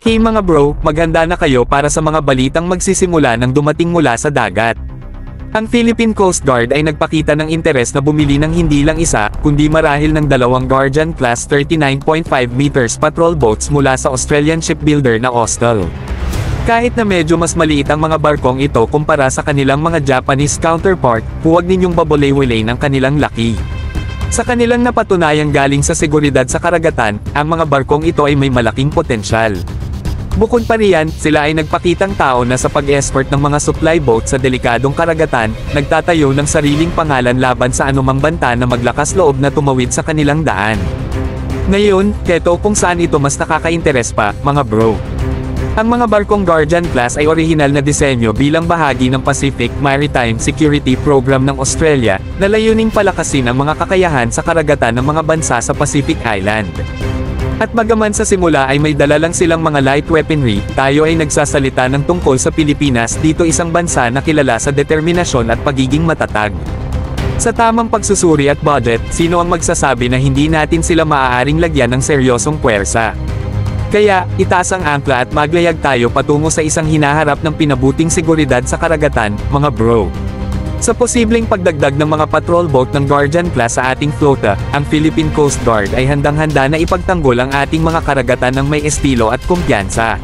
Hey mga bro, maghanda na kayo para sa mga balitang magsisimula ng dumating mula sa dagat. Ang Philippine Coast Guard ay nagpakita ng interes na bumili ng hindi lang isa, kundi marahil ng dalawang Guardian Class 39.5 meters patrol boats mula sa Australian shipbuilder na Austal. Kahit na medyo mas maliit ang mga barkong ito kumpara sa kanilang mga Japanese counterpart, huwag ninyong babalewalay ng kanilang laki. Sa kanilang napatunayang galing sa seguridad sa karagatan, ang mga barkong ito ay may malaking potensyal. Bukod pa riyan, sila ay nagpakitang tao na sa pag-escort ng mga supply boat sa delikadong karagatan, nagtatayo ng sariling pangalan laban sa anumang banta na maglakas loob na tumawid sa kanilang daan. Ngayon, keto kung saan ito mas nakaka-interes pa, mga bro. Ang mga barkong Guardian Class ay orihinal na disenyo bilang bahagi ng Pacific Maritime Security Program ng Australia, na layuning palakasin ang mga kakayahan sa karagatan ng mga bansa sa Pacific Island. At bagaman sa simula ay may dala lang silang mga light weaponry, tayo ay nagsasalita ng tungkol sa Pilipinas, dito isang bansa na kilala sa determinasyon at pagiging matatag. Sa tamang pagsusuri at budget, sino ang magsasabi na hindi natin sila maaaring lagyan ng seryosong puwersa? Kaya, itaas ang angkla at maglayag tayo patungo sa isang hinaharap ng pinabuting seguridad sa karagatan, mga bro. Sa posibleng pagdagdag ng mga patrol boat ng Guardian Class sa ating flota, ang Philippine Coast Guard ay handang-handa na ipagtanggol ang ating mga karagatan ng may estilo at kumpiyansa.